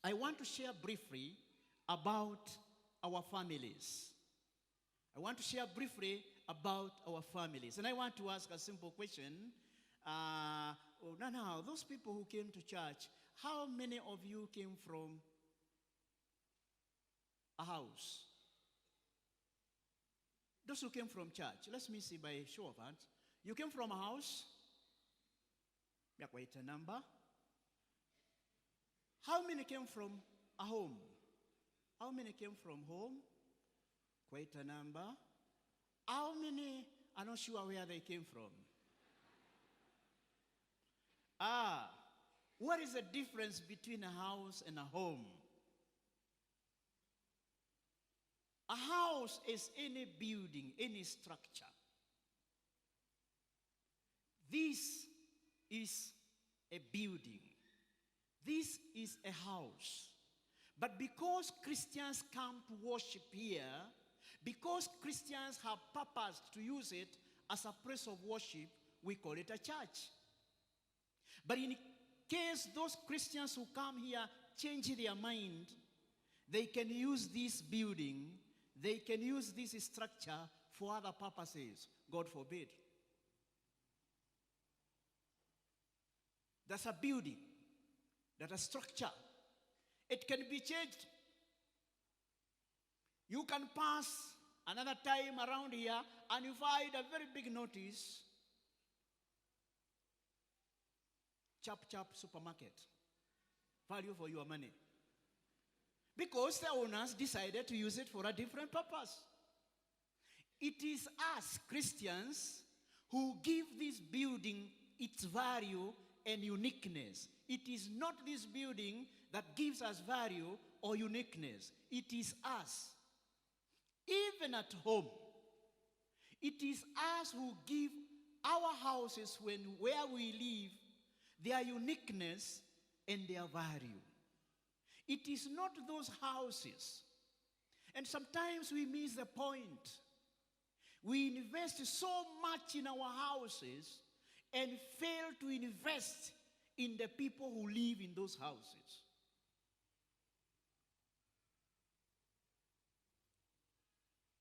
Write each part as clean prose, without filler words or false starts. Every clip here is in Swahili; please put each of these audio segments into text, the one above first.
I want to share briefly about our families. I want to share briefly about our families. And I want to ask a simple question. Now, those people who came to church, how many of you came from a house? Those who came from church, let me see by show of hands. You came from a house? Quite a number. How many came from a home? How many came from home? Quite a number. How many are not sure where they came from? What is the difference between a house and a home? A house is any building, any structure. This is a building. This is a house. But because Christians come to worship here, because Christians have purposed to use it as a place of worship, we call it a church. But in case those Christians who come here change their mind, they can use this building, they can use this structure for other purposes. God forbid. That's a building, that's a structure. It can be changed. You can pass another time around here and you find a very big notice. Chap Chap Supermarket. Value for your money. Because the owners decided to use it for a different purpose. It is us, Christians, who give this building its value and uniqueness. It is not this building that gives us value or uniqueness. It is us. Even at home, it is us who give our houses where we live their uniqueness and their value. It is not those houses. And sometimes we miss the point. We invest so much in our houses and fail to invest in the people who live in those houses.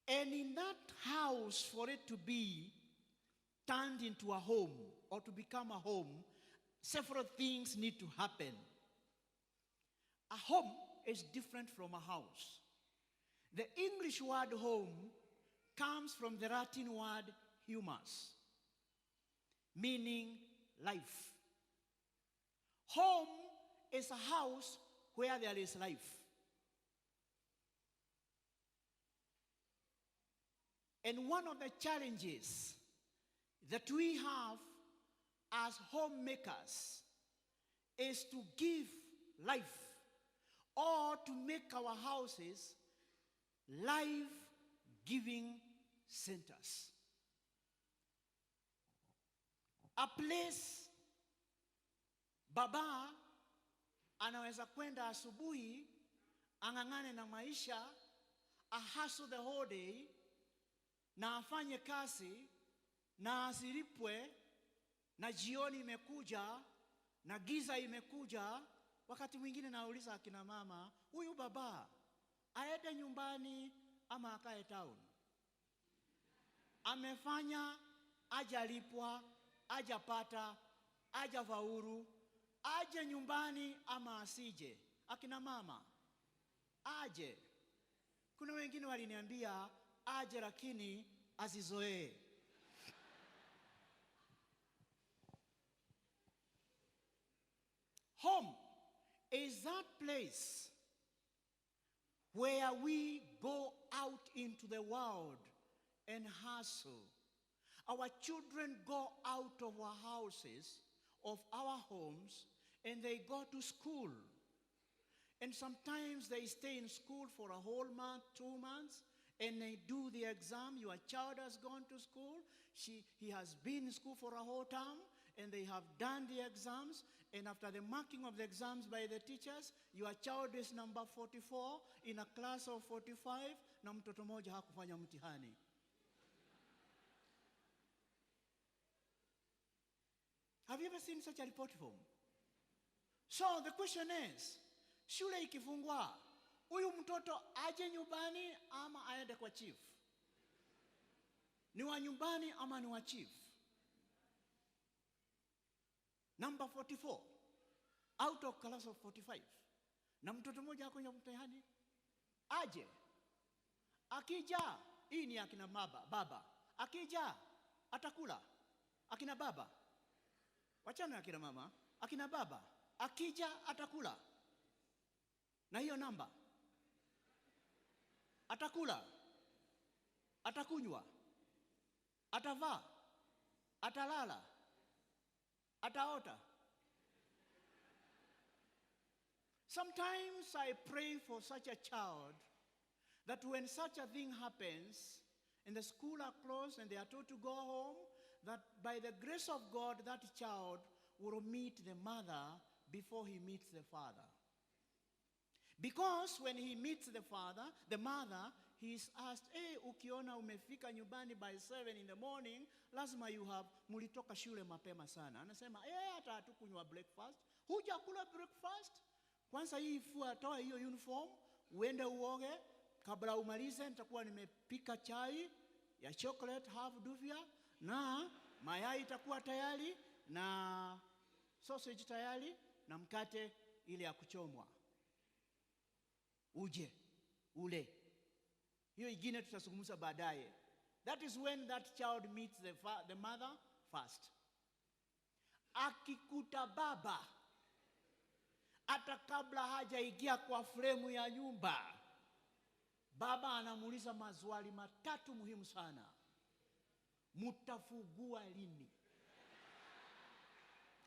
And in that house, for it to be turned into a home or to become a home, several things need to happen. A home is different from a house. The English word home comes from the Latin word humus, meaning life. Home is a house where there is life. And one of the challenges that we have as homemakers is to give life or to make our houses life-giving centers. A place baba anaweza kwenda asubuhi, ang'ang'ane na maisha, hustle the whole day, na afanye kazi, na asilipwe, na jioni imekuja, na giza imekuja. Wakati mwingine nauliza akina mama, huyu baba aende nyumbani ama akae town? Amefanya, hajalipwa, hajapata, hajafaulu, aje nyumbani ama asije? Akina mama, aje. Kuna wengine waliniambia aje lakini azizoee. Home is that place where we go out into the world and hustle. Our children go out of our houses, of our homes, and they go to school. And sometimes they stay in school for a whole month, 2 months, and they do the exam. Your child has gone to school. He has been in school for a whole term, and they have done the exams. And after the marking of the exams by the teachers, your child is number 44 in a class of 45, na mtoto moja hakufanya mtihani. Have you ever seen such a report form? So the question is, shule ikifungwa, huyu mtoto aje nyumbani ama aende kwa chief? Ni wa nyumbani ama ni wa chief? Number 44 out of class of 45, na mtoto mmoja kwenye mtihani aje. Akija, hii ni akina baba. Akija atakula. Akina baba, wachana akina mama, akina baba, akija atakula. Na hiyo namba atakula, atakunywa, atavaa, atalala, ataota. Sometimes I pray for such a child that when such a thing happens and the school are closed and they are told to go home, that by the grace of God, that child will meet the mother before he meets the father. Because when he meets the mother, he is asked, hey, ukiona umefika nyumbani by 7 in the morning, lazima mulitoka shule mapema sana. Anasema, hata hatukunywa breakfast. Hujakula breakfast? Kwanza hii toa hiyo uniform, uende uoge, kabla umalize nitakuwa nimepika chai ya chocolate half duvia, na mayai itakuwa tayari, na sausage tayari, na mkate ile ya kuchomwa. Uje, ule. Hiyo ingine tutazungumza baadaye. That is when that child meets the mother first. Akikuta baba, hata kabla hajaingia kwa fremu ya nyumba, baba anamuuliza maswali matatu muhimu sana. Mutafungua lini?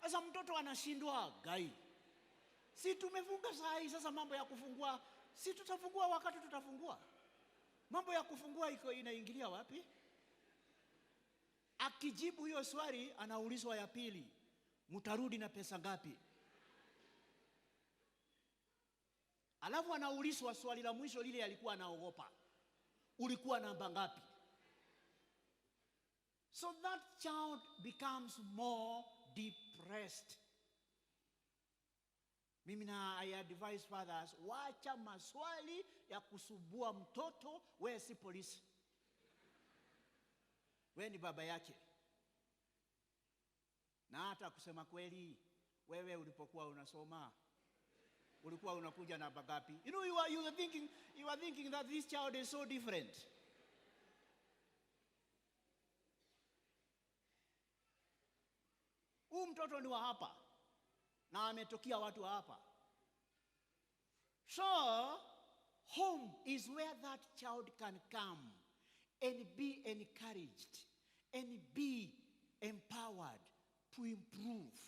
Sasa mtoto anashindwa, gai, si tumefunga saa hii, sasa mambo ya kufungua, si tutafungua wakati tutafungua. Mambo ya kufungua inaingilia wapi? Akijibu hiyo swali, anaulizwa ya pili, mtarudi na pesa ngapi? Alafu anaulizwa swali la mwisho lile alikuwa anaogopa, ulikuwa namba ngapi? So that child becomes more depressed. Mimi I advise fathers, wacha maswali ya kusubua mtoto. Wewe si polisi, wewe ni baba yake. Na hata kusema kweli, wewe ulipokuwa unasoma ulikuwa unakuja na bagapi? You know, you are thinking that this child is so different. Mtoto ni wa hapa na ametokea watu wa hapa. So home is where that child can come and be encouraged and be empowered to improve.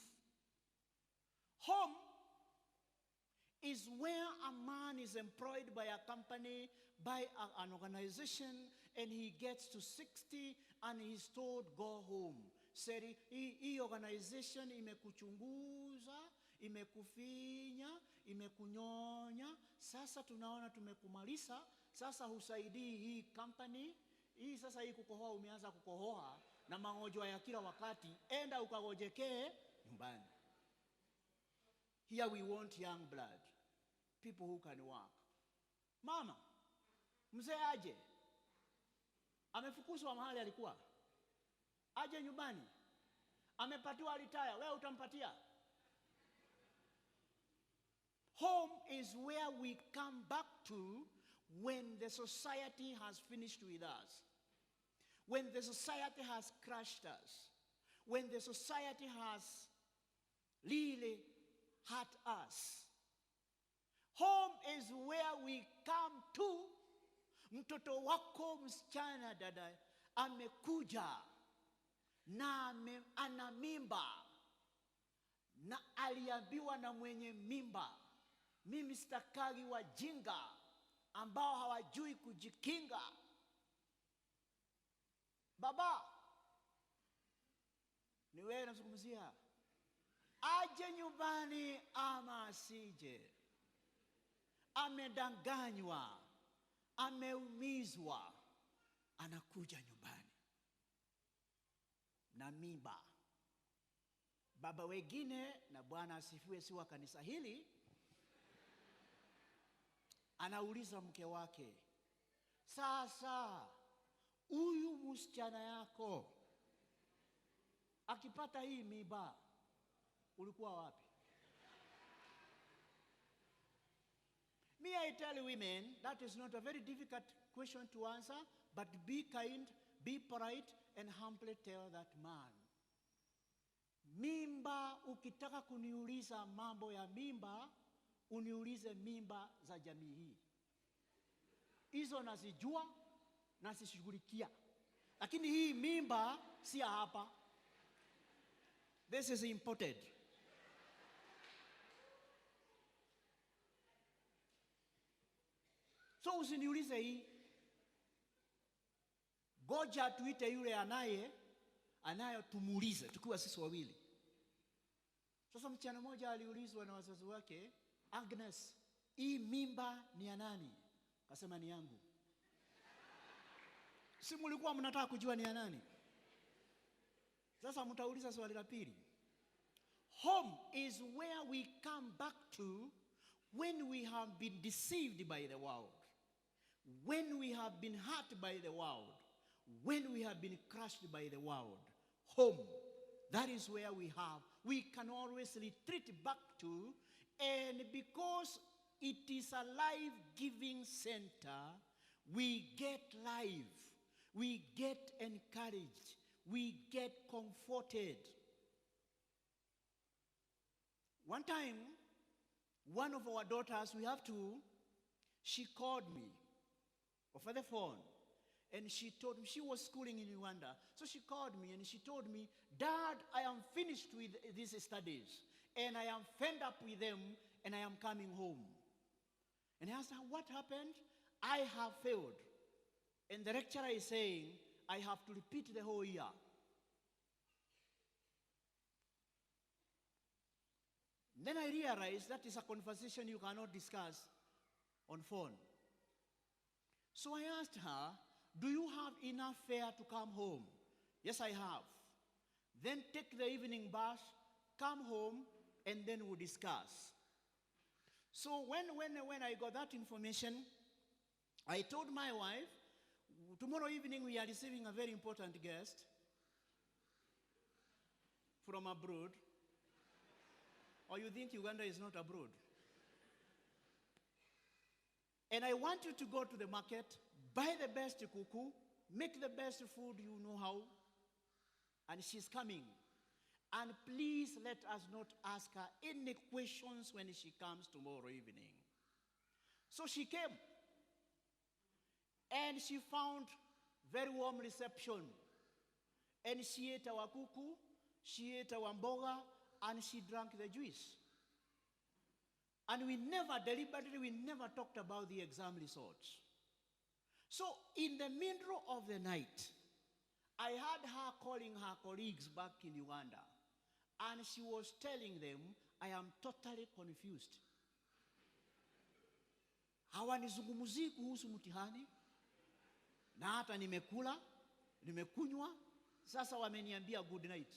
Home is where a man is employed by a company, by an organization, and he gets to 60 and he's told, go home. Seri, hii organization imekuchunguza, imekufinya, imekunyonya, sasa tunaona tumekumaliza, sasa husaidii hii company, hii sasa hii kukohoa, umeanza kukohoa na magonjwa ya kila wakati, enda ukagojekee nyumbani. Here we want young blood, people who can work. Mama, mzee aje, amefukuzwa mahali alikuwa, aje nyumbani, amepatiwa retire, wewe utampatia? Home is where we come back to when the society has finished with us, when the society has crushed us, when the society has really hurt us. Home is where we come to. Mtoto wako msichana, dada, amekuja na ana mimba, na aliambiwa na mwenye mimba, mimi sitakagi wajinga ambao hawajui kujikinga. Baba, ni wewe nazungumzia, aje nyumbani ama asije. Amedanganywa, ameumizwa, anakuja nyumbani na mimba. Baba wengine, na Bwana asifiwe, si wa kanisa hili, Anauliza mke wake, sasa huyu msichana yako akipata hii mimba ulikuwa wapi? Me, I tell women that is not a very difficult question to answer, but be kind, be polite, and humbly tell that man. Mimba, ukitaka kuniuliza mambo ya mimba, uniulize mimba za jamii hii. Hizo nazijua, nazishughulikia. Lakini hii mimba si hapa. This is imported. So usiniulize hii. Goja tuite yule anaye tumuulize tukiwa sisi wawili. Sasa mchana mmoja aliulizwa na wazazi wake, Agnes, hii mimba ni ya nani? Akasema ni yangu. Si mlikuwa mnataka kujua ni ya nani? Sasa mtauliza swali la pili. Home is where we come back to when we have been deceived by the world, when we have been hurt by the world, when we have been crushed by the world. Home, that is where we can always retreat back to, and because it is a life-giving center, we get life, we get encouraged, we get comforted. One time, one of our daughters, she called me over the phone, and she told me, she was schooling in Uganda, so she called me and she told me, Dad, I am finished with these studies, and I am fed up with them, and I am coming home. And I asked her, what happened? I have failed. And the lecturer is saying, I have to repeat the whole year. Then I realized that is a conversation you cannot discuss on phone. So I asked her, do you have enough fare to come home? Yes, I have. Then take the evening bus, come home, and then we'll discuss. So when I got that information, I told my wife, tomorrow evening we are receiving a very important guest from abroad. Or you think Uganda is not abroad? And I want you to go to the market, buy the best kuku, make the best food you know how, and she's coming. And please let us not ask her any questions when she comes tomorrow evening. So she came, and she found very warm reception. And she ate our kuku, she ate our mboga, and she drank the juice. And we never talked about the exam results. So in the middle of the night, I had her calling her colleagues back in Uganda, and she was telling them, I am totally confused. Hawanizungumzii kuhusu mtihani, na hata nimekula, nimekunywa, sasa wameniambia good night.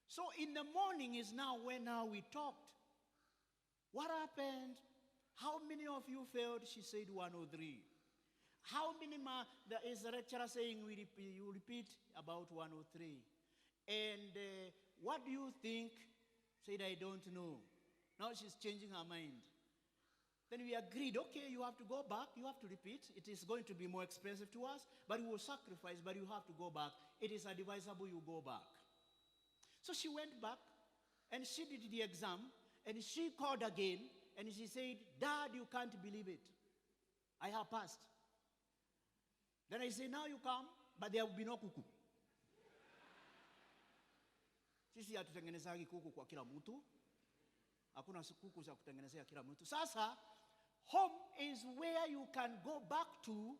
So in the morning is now when we talked. What happened? How many of you failed? She said 103. How many there is a lecturer saying you repeat about 103. And what do you think? Said, I don't know. Now she's changing her mind. Then we agreed, okay, you have to go back, you have to repeat. It is going to be more expensive to us, but we will sacrifice, but you have to go back. It is advisable you go back. So she went back, and she did the exam, and she called again, and she said, Dad, you can't believe it. I have passed. Then I said, now you come, but there will be no kuku. Sisi hatutengenezagi kuku kwa kila mtu. Hakuna kuku za kutengenezea kila mtu. Sasa, home is where you can go back to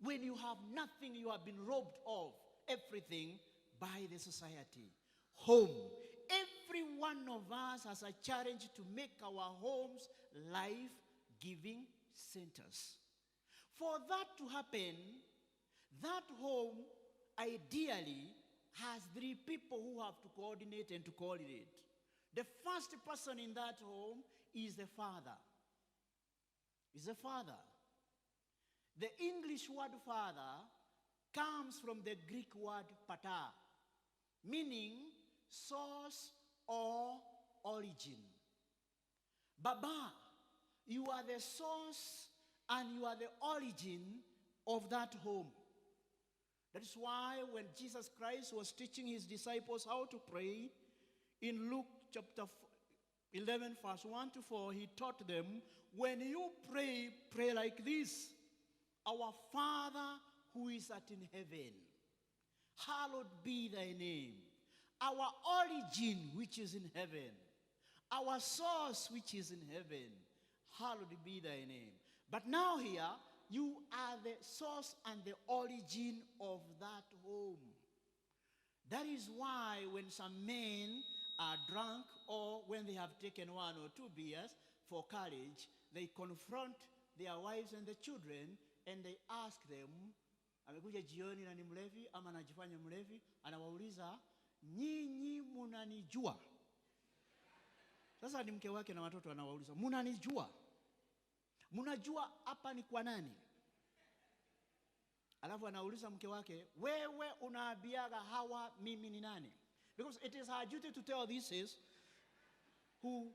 when you have nothing, you have been robbed of everything by the society. Home. Every one of us has a challenge to make our homes life-giving centers. For that to happen, that home ideally has 3 people who have to coordinate and to coordinate. The first person in that home is the father. Is the father. The English word father comes from the Greek word pater, meaning source or origin. Baba, you are the source and you are the origin of that home. That is why when Jesus Christ was teaching his disciples how to pray, in Luke chapter 11, verse 1 to 4, he taught them, when you pray, pray like this: Our Father who is at in heaven, hallowed be thy name. Our origin which is in heaven, our source which is in heaven, hallowed be thy name. But now here, you are the source and the origin of that home. That is why when some men are drunk or when they have taken 1 or 2 beers for courage, they confront their wives and the children and they ask them, amekuja jioni na ni mlevi ama anajifanya mlevi, anawauliza, nyinyi munanijua? Sasa ni mke wake na watoto anawauliza, munanijua? Munajua hapa ni kwa nani? Alafu anauliza mke wake, wewe unaambiaga hawa mimi ni nani? Because it is her duty to tell this is who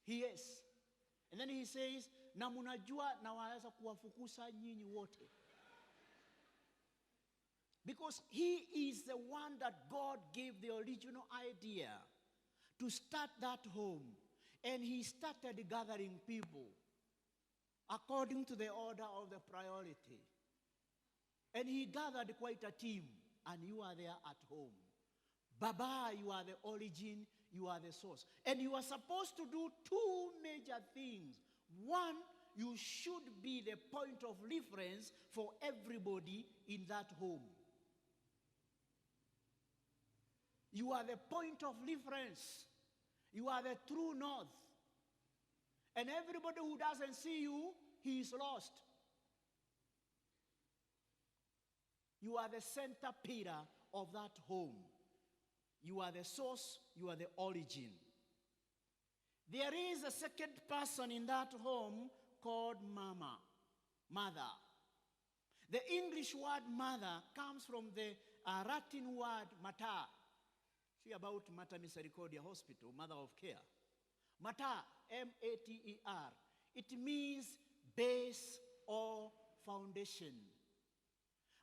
he is. And then he says, na munajua na waweza kuwafukuza nyinyi wote. Because he is the one that God gave the original idea to start that home. And he started gathering people according to the order of the priority. And he gathered quite a team, and you are there at home. Baba, you are the origin, you are the source. And you are supposed to do 2 major things. One, you should be the point of reference for everybody in that home. You are the point of reference. You are the true north. And everybody who doesn't see you, he is lost. You are the center pillar of that home. You are the source, you are the origin. There is a second person in that home called mama, mother. The English word mother comes from the Latin word mater. See about Mater Misericordia Hospital, mother of care. Mater, M-A-T-E-R. It means base or foundation.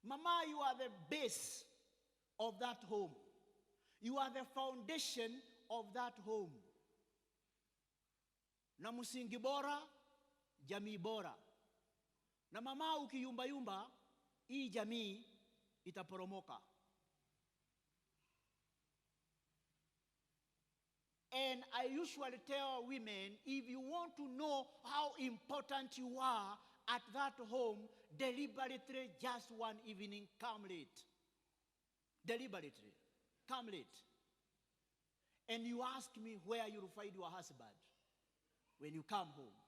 Mama, you are the base of that home. You are the foundation of that home. Na msingi bora, jamii bora. Na mama ukiyumba, hii jamii itaporomoka. And I usually tell women, if you want to know how important you are at that home, deliberately, just one evening, come late. Deliberately, come late. And you ask me where you'll find your husband when you come home.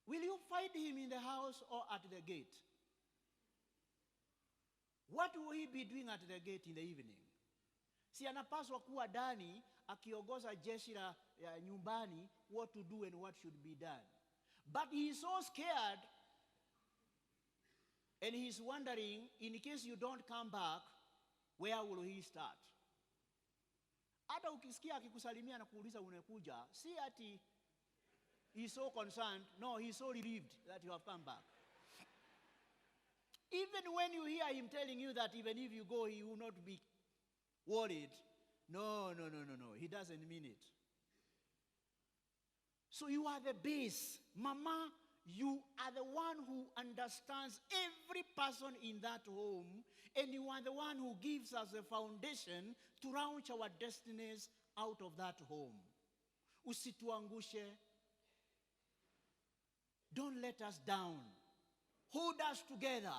Will you find him in the house or at the gate? What will he be doing at the gate in the evening? Si anapaswa kuwa ndani akiongoza jeshi la nyumbani what to do and what should be done. But he is so scared and he's wondering, in case you don't come back, where will he start? Hata ukisikia akikusalimia na kuuliza unakuja, si ati he's so concerned. No, he's so relieved that you have come back. Even when you hear him telling you that even if you go, he will not be worried. No. He doesn't mean it. So you are the base. Mama, you are the one who understands every person in that home, and you are the one who gives us the foundation to launch our destinies out of that home. Usituangushe. Don't let us down. Hold us together.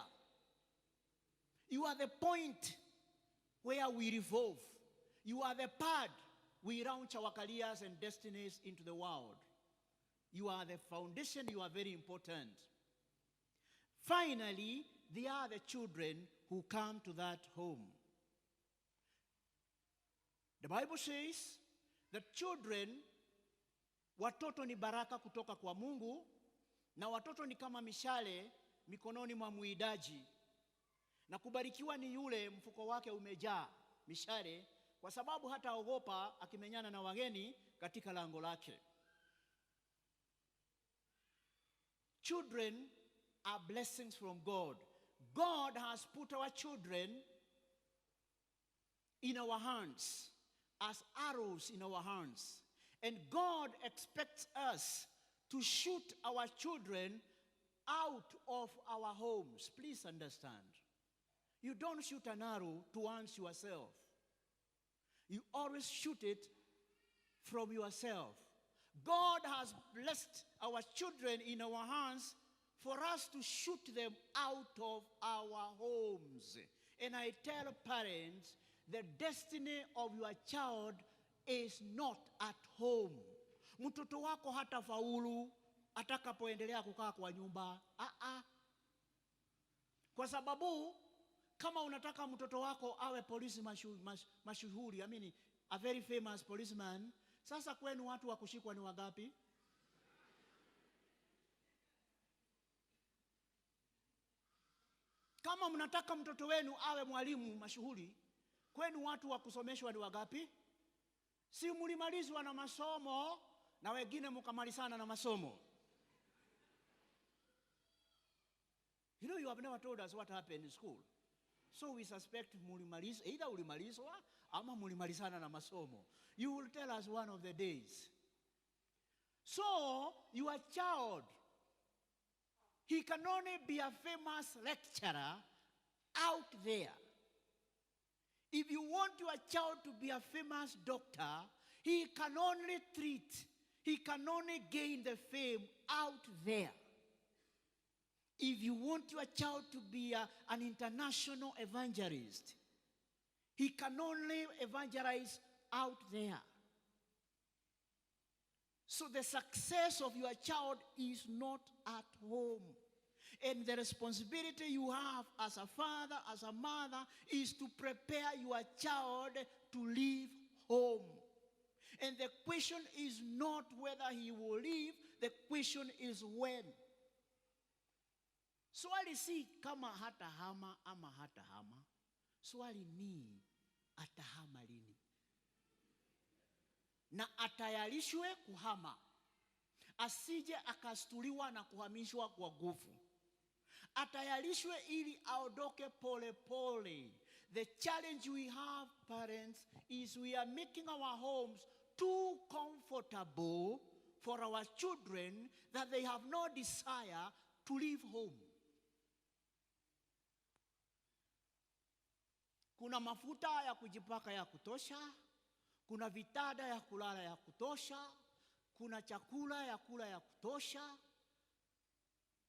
You are the point where we revolve. You are the pad we launch our careers and destinies into the world. You are the foundation. You are very important. Finally, they are the children who come to that home. The Bible says that children Watoto ni baraka kutoka kwa Mungu, na watoto ni kama mishale mikononi mwa muidaji. Na kubarikiwa ni yule mfuko wake umejaa mishale, kwa sababu hata ogopa akimenyana na wageni katika lango lake. Children are blessings from God. God has put our children in our hands as arrows in our hands. And God expects us to shoot our children out of our homes. Please understand. You don't shoot an arrow towards yourself. You always shoot it from yourself. God has blessed our children in our hands for us to shoot them out of our homes. And I tell parents, the destiny of your child is not at home. Mtoto wako hata faulu atakapoendelea kukaa kwa nyumba. Kwa sababu kama unataka mtoto wako awe polisi mashuhuri, a very famous policeman, sasa kwenu watu wa kushikwa ni wangapi? Kama mnataka mtoto wenu awe mwalimu mashuhuri, kwenu watu wa kusomeshwa ni wangapi? Si mlimalizwa na masomo na wengine mkamalizana na masomo. You have never told us what happened in school. So we suspect either ulimalizwa ama mlimalizana na masomo. You will tell us one of the days. So your child, he can only be a famous lecturer out there. If you want your child to be a famous doctor, he can only gain the fame out there. If you want your child to be an international evangelist, he can only evangelize out there. So the success of your child is not at home. And the responsibility you have as a father, as a mother, is to prepare your child to leave home. And the question is not whether he will leave, the question is when. Swali si kama hatahama ama hatahama. Swali ni atahama lini. Na atayarishwe kuhama. Asije akastuliwa na kuhamishwa kwa nguvu. Atayarishwe ili aondoke pole pole. The challenge we have, parents, is we are making our homes too comfortable for our children that they have no desire to leave home. Kuna mafuta ya kujipaka ya kutosha, kuna vitada ya kulala ya kutosha, kuna chakula ya kula ya kutosha,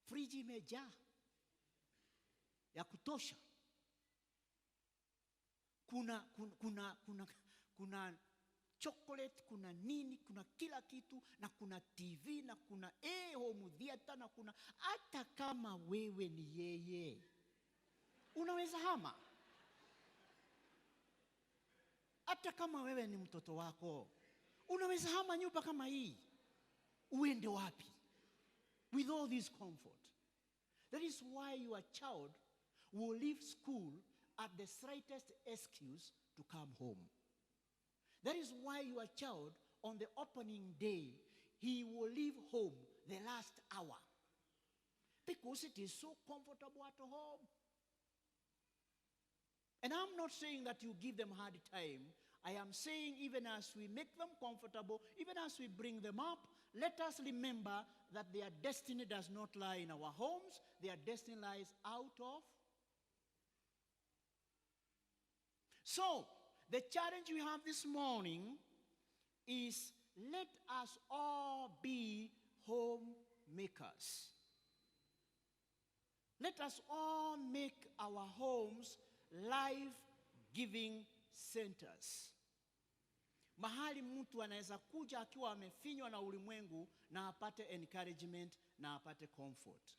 friji imejaa ya kutosha. Kuna chocolate, kuna nini, kuna kila kitu, na kuna TV, na kuna home theater, na kuna hata kama wewe ni yeye, unaweza hama. Hata kama wewe ni mtoto wako, unaweza hama nyumba kama hii. Uende wapi with all this comfort? That is why your child will leave school at the slightest excuse to come home. That is why your child, on the opening day, he will leave home the last hour. Because it is so comfortable at home. And I'm not saying that you give them hard time. I am saying even as we make them comfortable, even as we bring them up, let us remember that their destiny does not lie in our homes. Their destiny lies out of. So, the challenge we have this morning is let us all be homemakers. Let us all make our homes life-giving centers. Mahali mtu anaweza kuja akiwa amefinywa na ulimwengu na apate encouragement na apate comfort.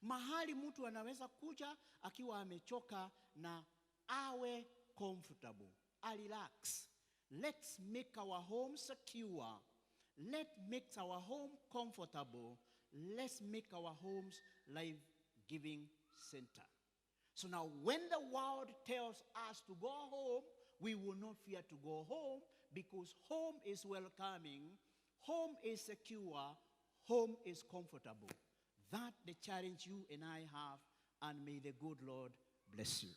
Mahali mtu anaweza kuja akiwa amechoka na awe comfortable, relax. Let's make our home secure. Let's make our home comfortable. Let's make our homes life-giving center. So now when the world tells us to go home, we will not fear to go home because home is welcoming, home is secure, home is comfortable. That the challenge you and I have, and may the good Lord bless you.